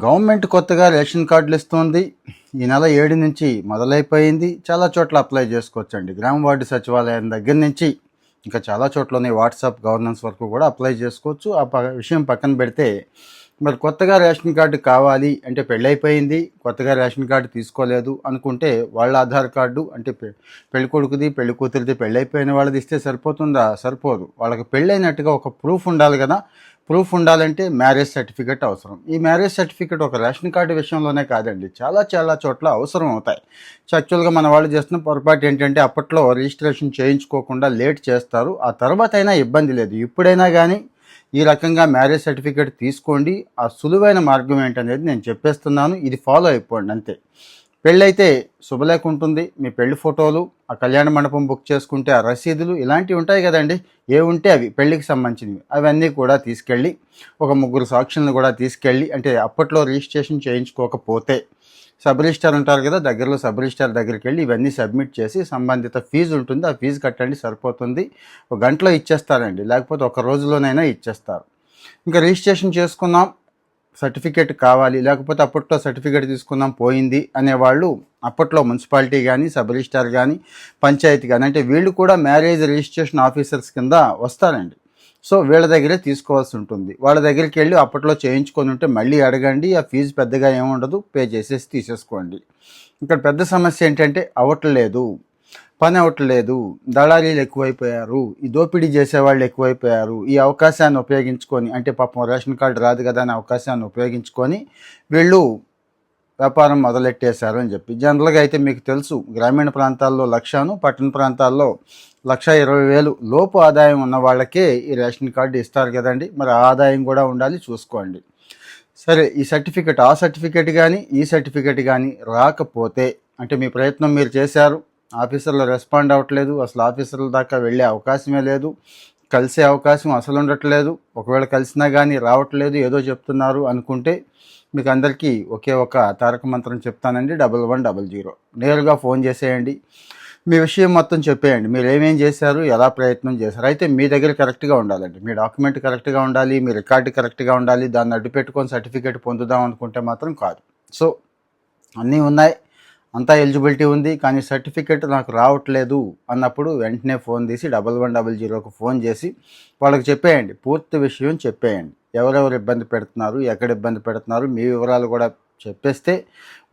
Government కొత్తగా ration కార్డులు ఇస్తుంది. ఈ నెల 7 నుంచి మొదలైపోయింది. చాలా చోట్ల అప్లై చేసుకోవచ్చండి. గ్రామ వార్డు సచివాలయం దగ్గర నుంచి ఇంకా చాలా చోట్ల వాట్సాప్ గవర్నెన్స్ వరకు కూడా అప్లై చేసుకోవచ్చు. విషయం పక్కన పెడితే మరి కొత్తగా రేషన్ కార్డు కావాలి అంటే పెళ్ళైపోయింది, కొత్తగా రేషన్ కార్డు తీసుకోలేదు అనుకుంటే వాళ్ళ ఆధార్ కార్డు అంటే పెళ్లి కొడుకుది పెళ్లి కూతురిది పెళ్ళైపోయిన వాళ్ళది ఇస్తే సరిపోతుందా? సరిపోదు. వాళ్ళకి పెళ్ళైనట్టుగా ఒక ప్రూఫ్ ఉండాలి కదా. ప్రూఫ్ ఉండాలంటే మ్యారేజ్ సర్టిఫికేట్ అవసరం. ఈ మ్యారేజ్ సర్టిఫికేట్ ఒక రేషన్ కార్డు విషయంలోనే కాదండి, చాలా చాలా చోట్ల అవసరం అవుతాయి. యాక్చువల్గా మన వాళ్ళు చేస్తున్న పొరపాటు ఏంటంటే అప్పట్లో రిజిస్ట్రేషన్ చేయించుకోకుండా లేట్ చేస్తారు. ఆ తర్వాత అయినా ఇబ్బంది లేదు. ఇప్పుడైనా కానీ ఈ రకంగా మ్యారేజ్ సర్టిఫికేట్ తీసుకోండి. ఆ సులువైన మార్గం ఏంటనేది నేను చెప్పేస్తున్నాను. ఇది ఫాలో అయిపోండి అంతే. పెళ్ళైతే శుభలేఖ ఉంటుంది, మీ పెళ్లి ఫోటోలు, ఆ కళ్యాణ మండపం బుక్ చేసుకుంటే ఆ రసీదులు ఇలాంటివి ఉంటాయి కదండి. ఏ ఉంటే అవి పెళ్లికి సంబంధించినవి అవన్నీ కూడా తీసుకెళ్ళి ఒక 3 సాక్షులను కూడా తీసుకెళ్ళి, అంటే అప్పట్లో రిజిస్ట్రేషన్ చేయించుకోకపోతే సబ్ రిజిస్టార్ ఉంటారు కదా, దగ్గరలో సబ్ రిజిస్టార్ దగ్గరికి వెళ్ళి ఇవన్నీ సబ్మిట్ చేసి సంబంధిత ఫీజు ఉంటుంది, ఆ ఫీజు కట్టండి సరిపోతుంది. ఒక గంటలో ఇచ్చేస్తారండి, లేకపోతే ఒక రోజులోనైనా ఇచ్చేస్తారు. ఇంకా రిజిస్ట్రేషన్ చేసుకున్నాం, సర్టిఫికేట్ కావాలి, లేకపోతే అప్పట్లో సర్టిఫికేట్ తీసుకుందాం పోయింది అనేవాళ్ళు అప్పట్లో మున్సిపాలిటీ కానీ సబ్ రిజిస్టార్ కానీ పంచాయతీ కానీ అంటే వీళ్ళు కూడా మ్యారేజ్ రిజిస్ట్రేషన్ ఆఫీసర్స్ కింద వస్తారండి. సో వీళ్ళ దగ్గరే తీసుకోవాల్సి ఉంటుంది. వాళ్ళ దగ్గరికి వెళ్ళి అప్పట్లో చేయించుకొని ఉంటే మళ్ళీ అడగండి. ఆ ఫీజు పెద్దగా ఏముండదు, పే చేసేసి తీసేసుకోండి. ఇక్కడ పెద్ద సమస్య ఏంటంటే అవ్వట్లేదు, పని అవ్వట్లేదు, దళారీలు ఎక్కువైపోయారు, ఈ దోపిడీ చేసేవాళ్ళు ఎక్కువైపోయారు. ఈ అవకాశాన్ని ఉపయోగించుకొని, అంటే పాపం రేషన్ కార్డు రాదు కదా అనే అవకాశాన్ని ఉపయోగించుకొని వీళ్ళు వ్యాపారం మొదలెట్టేశారు అని చెప్పి. జనరల్గా అయితే మీకు తెలుసు, గ్రామీణ ప్రాంతాల్లో 1,00,000, పట్టణ ప్రాంతాల్లో 1,20,000 లోపు ఆదాయం ఉన్న వాళ్ళకే ఈ రేషన్ కార్డు ఇస్తారు కదండి. మరి ఆదాయం కూడా ఉండాలి, చూసుకోండి. సరే, ఈ సర్టిఫికెట్ ఆ సర్టిఫికెట్ కానీ ఈ సర్టిఫికెట్ కానీ రాకపోతే, అంటే మీ ప్రయత్నం మీరు చేశారు, ఆఫీసర్లు రెస్పాండ్ అవ్వట్లేదు, అసలు ఆఫీసర్ల దాకా వెళ్ళే అవకాశమే లేదు, కలిసే అవకాశం అసలు ఉండట్లేదు, ఒకవేళ కలిసినా కానీ రావట్లేదు, ఏదో చెప్తున్నారు అనుకుంటే మీకు అందరికీ ఒకే ఒక తారక మంత్రం చెప్తానండి, 1100. నేరుగా ఫోన్ చేసేయండి, మీ విషయం మొత్తం చెప్పేయండి. మీరు ఏమేం చేశారు, ఎలా ప్రయత్నం చేశారు. అయితే మీ దగ్గర కరెక్ట్గా ఉండాలండి, మీ డాక్యుమెంట్ కరెక్ట్గా ఉండాలి, మీ రికార్డు కరెక్ట్గా ఉండాలి. దాన్ని అడ్డు పెట్టుకొని సర్టిఫికేట్ పొందుదాం అనుకుంటే మాత్రం కాదు. సో అన్నీ ఉన్నాయి, అంతా ఎలిజిబిలిటీ ఉంది, కానీ సర్టిఫికేట్ నాకు రావట్లేదు అన్నప్పుడు వెంటనే ఫోన్ తీసి 1100కు ఫోన్ చేసి వాళ్ళకి చెప్పేయండి, పూర్తి విషయం చెప్పేయండి. ఎవరెవరు ఇబ్బంది పెడుతున్నారు, ఎక్కడ ఇబ్బంది పెడుతున్నారు, మీ వివరాలు కూడా చెప్పేస్తే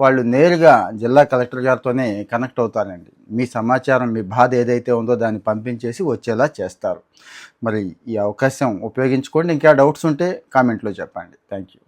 వాళ్ళు నేరుగా జిల్లా కలెక్టర్ గారితోనే కనెక్ట్ అవుతారండి. మీ సమాచారం, మీ బాధ ఏదైతే ఉందో దాన్ని పంపించేసి వచ్చేలా చేస్తారు. మరి ఈ అవకాశం ఉపయోగించుకోండి. ఇంకా డౌట్స్ ఉంటే కామెంట్లో చెప్పండి. Thank you.